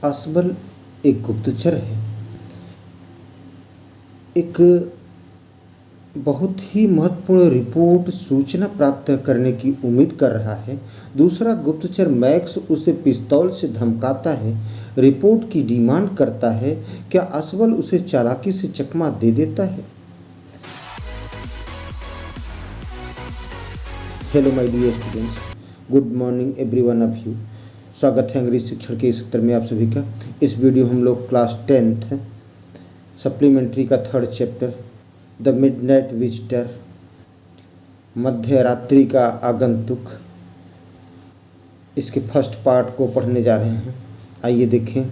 आसबल एक गुप्तचर है, एक बहुत ही महत्वपूर्ण रिपोर्ट सूचना प्राप्त करने की उम्मीद कर रहा है। दूसरा गुप्तचर मैक्स उसे पिस्तौल से धमकाता है, रिपोर्ट की डिमांड करता है। क्या आसबल उसे चालाकी से चकमा दे देता है? Hello my dear students, good morning every one of you. स्वागत है अंग्रेजी शिक्षण के इस सत्र में आप सभी का। इस वीडियो हम लोग क्लास 10th सप्लीमेंट्री का 3rd chapter the midnight visitor, मध्य रात्रि का आगंतुक, इसके फर्स्ट पार्ट को पढ़ने जा रहे हैं। आइए देखें।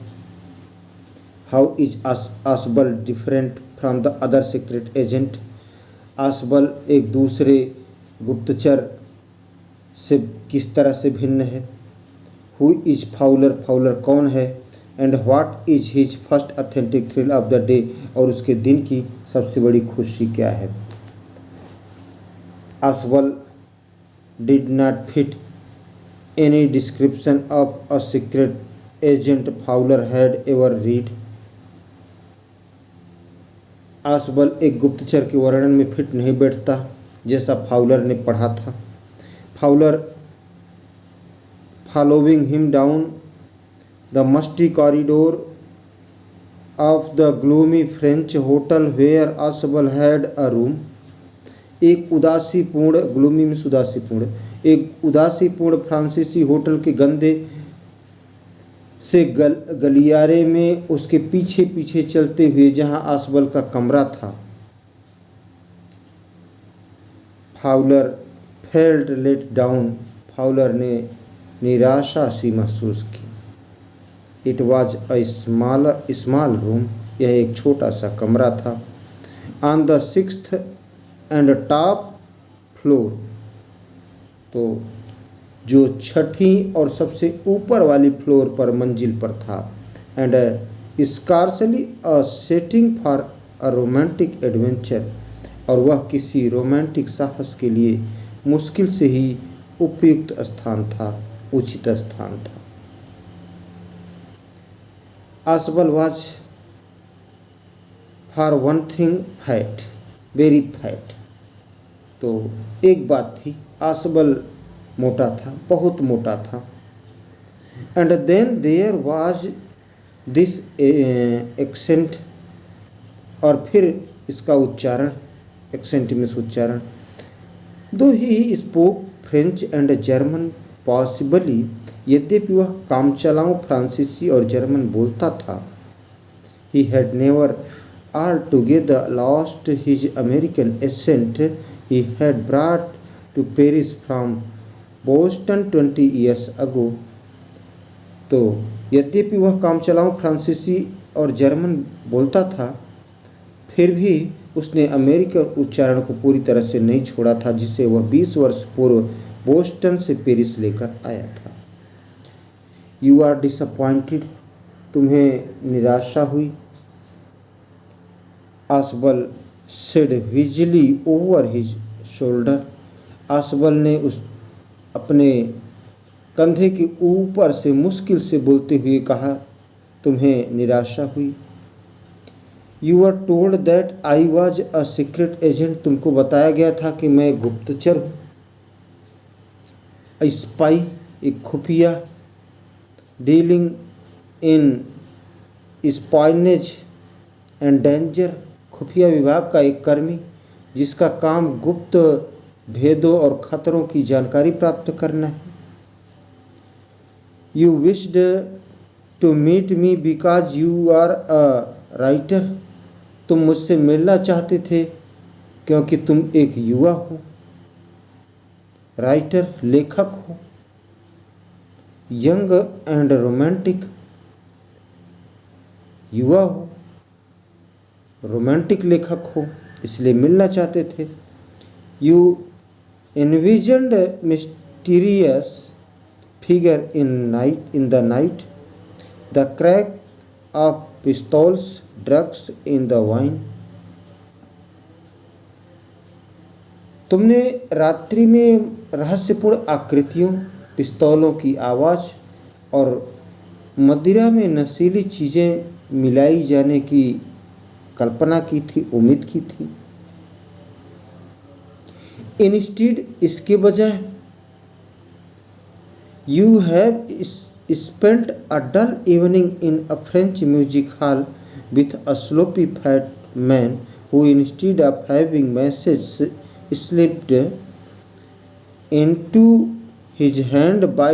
How is Ausable different from the other secret agent. Ausable एक दूसरे गुप्तचर से किस तरह से भिन्न है। हु इज फाउलर, फाउलर कौन है। And what is his first authentic thrill of the day, और उसके दिन की सबसे बड़ी खुशी क्या है। Ausable did not fit any description of a secret agent Fowler had ever read. Ausable एक गुप्तचर के वर्णन में फिट नहीं बैठता जैसा फाउलर ने पढ़ा था। Fowler following him down the musty corridor of the gloomy French hotel where Asbel had a room। एक उदासीपूर्ण, ग्लूमी में उदासीपूर्ण, एक उदासीपूर्ण फ्रांसीसी होटल के गंदे से गलियारे में उसके पीछे पीछे चलते हुए जहां आसबल का कमरा था। Fowler felt let down, Fowler ने निराशा सी महसूस की। It was a small room, यह एक छोटा सा कमरा था। On the 6th and top floor, तो जो छठी और सबसे ऊपर वाली फ्लोर पर मंजिल पर था। And scarcely a setting for a romantic adventure, और वह किसी रोमांटिक साहस के लिए मुश्किल से ही उपयुक्त स्थान था, उचित स्थान था। Ausable was for one thing fat, very fat. तो एक बात थी, आसबल मोटा था, बहुत मोटा था। And then there was this accent, और फिर इसका उच्चारण, एक्सेंट में उच्चारण। Though he spoke French and German possibly, यद्यपि वह कामचलाऊ फ्रांसीसी और जर्मन बोलता था। He had never altogether lost his American accent he had brought to Paris from Boston 20 years ago। तो यद्यपि वह कामचलाऊ फ्रांसीसी और जर्मन बोलता था, फिर भी उसने अमेरिकन उच्चारण को पूरी तरह से नहीं छोड़ा था, जिसे वह 20 वर्ष पूर्व बोस्टन से पेरिस लेकर आया था। यू आर डिसअपॉइंटेड, तुम्हें निराशा हुई। आसबल सेड विजली ओवर हिज शोल्डर, आसबल ने उस अपने कंधे के ऊपर से मुश्किल से बोलते हुए कहा, तुम्हें निराशा हुई। You are told that I was a secret agent, तुमको बताया गया था कि मैं गुप्तचर हूँ। स्पाई, एक खुफिया, डीलिंग इन स्पाइनेज एंड डेंजर, खुफिया विभाग का एक कर्मी जिसका काम गुप्त भेदों और खतरों की जानकारी प्राप्त करना है। You wished to meet me because you are a writer, तुम मुझसे मिलना चाहते थे क्योंकि तुम एक युवा हो। राइटर, लेखक हो। यंग एंड रोमांटिक, युवा हो, रोमांटिक लेखक हो, इसलिए मिलना चाहते थे। You envisioned mysterious figure in the night, the crack of pistols, drugs in the wine. तुमने रात्रि में रहस्यपूर्ण आकृतियों, पिस्तौलों की आवाज़ और मदिरा में नशीली चीज़ें मिलाई जाने की कल्पना की थी, उम्मीद की थी। इंस्टीड इसके बजाय you have spent a dull evening in a French music hall with a sloppy fat man who instead of having message slipped into his hand by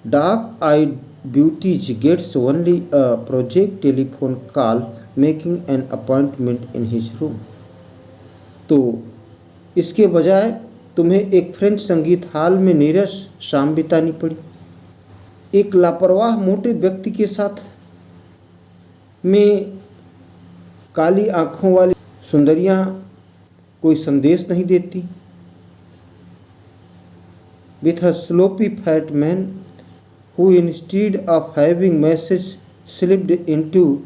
dark-eyed beauties gets only a project telephone call making an appointment in his room। तो इसके बजाय तुम्हें एक French संगीत hall में नीरस शाम बितानी पड़ी। एक लापरवाह मोटे व्यक्ति के साथ में काली आंखों वाली सुंदरियां कोई संदेश नहीं देती। With a sloppy fat man who instead of having message slipped into,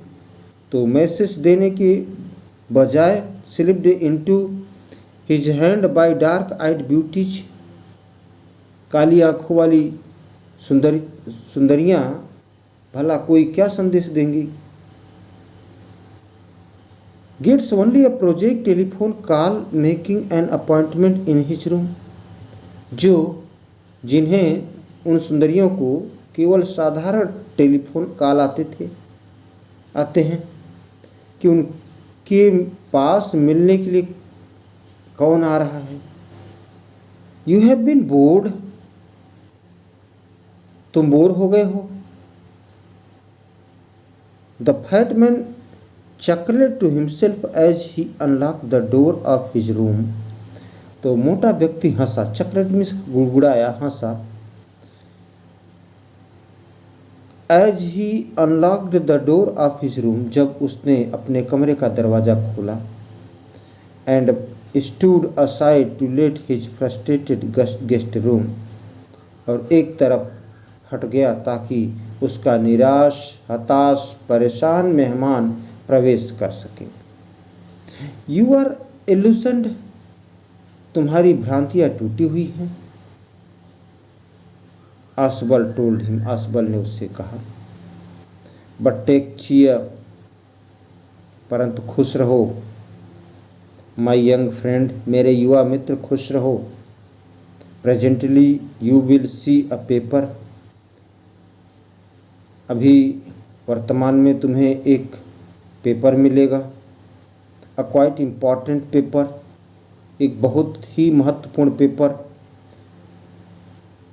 तो मैसेज देने के बजाय slipped into his hand by dark eyed beauties, काली आंखों वाली सुंदरियां भला कोई क्या संदेश देंगी। Gets only a project telephone call making an appointment in his room, जिन्हें उन सुंदरियों को केवल साधारण टेलीफोन कॉल आते हैं कि उनके पास मिलने के लिए कौन आ रहा है। यू हैव बीन बोर्ड, तुम बोर हो गए हो। The fat man chuckled to himself as he unlocked the door of his room। तो मोटा व्यक्ति हंसा, chuckled मीन्स गुड़गुड़ाया, हंसा। As he unlocked the door of his room, जब उसने अपने कमरे का दरवाजा खोला। And stood aside to let his frustrated guest room, और एक तरफ हट गया ताकि उसका निराश, हताश, परेशान मेहमान प्रवेश कर सके। यू आर इल्यूशन्ड, तुम्हारी भ्रांतियां टूटी हुई हैं। आसबल टोल्ड हिम, आसबल ने उससे कहा। बट टेक चीयर, परंतु खुश रहो। माई यंग फ्रेंड, मेरे युवा मित्र खुश रहो। Presently you will see a paper, अभी वर्तमान में तुम्हें एक पेपर मिलेगा। अ क्वाइट इम्पॉर्टेंट पेपर, एक बहुत ही महत्वपूर्ण पेपर।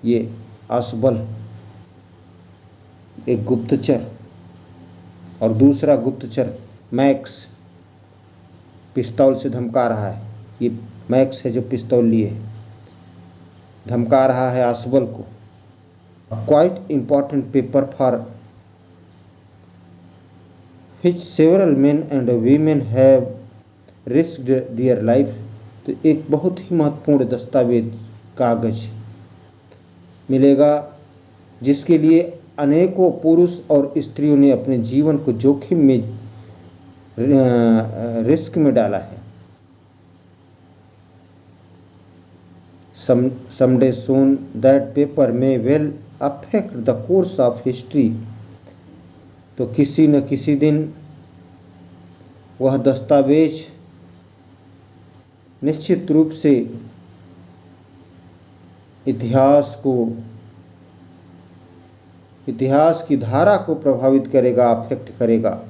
ये आसबल एक गुप्तचर और दूसरा गुप्तचर मैक्स पिस्तौल से धमका रहा है। ये मैक्स है जो पिस्तौल लिए धमका रहा है आसबल को। Quite important paper for which several men and women have risked their life। तो एक बहुत ही महत्वपूर्ण दस्तावेज, कागज मिलेगा जिसके लिए अनेकों पुरुष और स्त्रियों ने अपने जीवन को जोखिम में, रिस्क में डाला है। someday soon that paper may well affect the course of history। तो किसी न किसी दिन वह दस्तावेज निश्चित रूप से इतिहास की धारा को प्रभावित करेगा, अफेक्ट करेगा।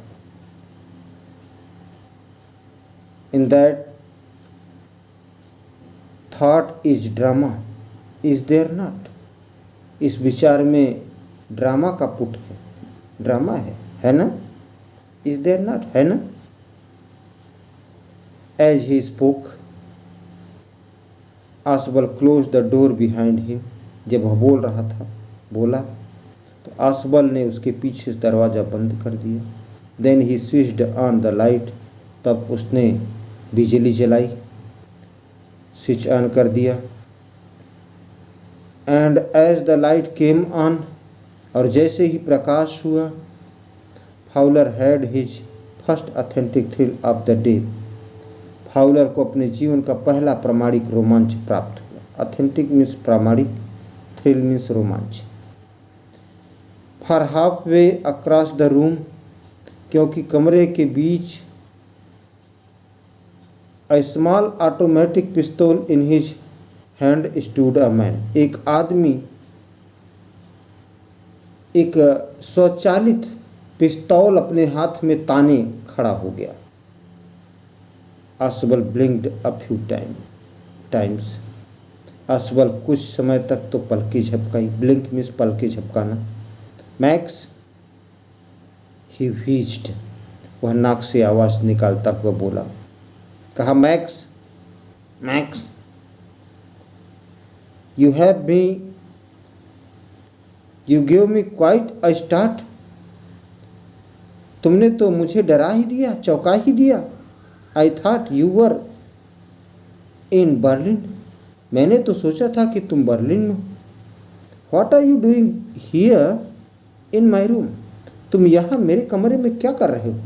In that thought is drama, is there not, इस विचार में ड्रामा का पुट है, ड्रामा है ना। इज देयर नॉट, है ना। As he spoke, Ausable close the door behind him, जब वह बोला तो आसबल ने उसके पीछे दरवाज़ा बंद कर दिया। Then he switched on the light, तब उसने बिजली जलाई, स्विच ऑन कर दिया। And as the light came on, और जैसे ही प्रकाश हुआ, Fowler had his first authentic thrill of the day, Fowler को अपने जीवन का पहला प्रामाणिक रोमांच प्राप्त हुआ। ऑथेंटिक मीन्स प्रामाणिक, थ्रिल मीन्स रोमांच। For halfway across the room, क्योंकि कमरे के बीच अ स्मॉल ऑटोमेटिक पिस्तौल in his hand stood a man. एक आदमी एक स्वचालित पिस्तौल अपने हाथ में ताने खड़ा हो गया। आसबल ब्लिंक्ड अ फ्यू टाइम्स। आसबल कुछ समय तक तो पलकें झपकाई। ब्लिंक मीन्स पलकें झपकाना। मैक्स, ही व्हीज्ड, वह नाक से आवाज़ निकालता हुआ बोला, कहा, Max, Max, you give me quite a start. तुमने तो मुझे डरा ही दिया, चौंका ही दिया। I thought you were in Berlin. मैंने तो सोचा था कि तुम बर्लिन में हो। What are you doing here in my room. तुम यहाँ मेरे कमरे में क्या कर रहे हो।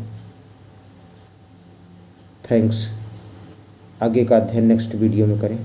थैंक्स। आगे का अध्ययन नेक्स्ट वीडियो में करें।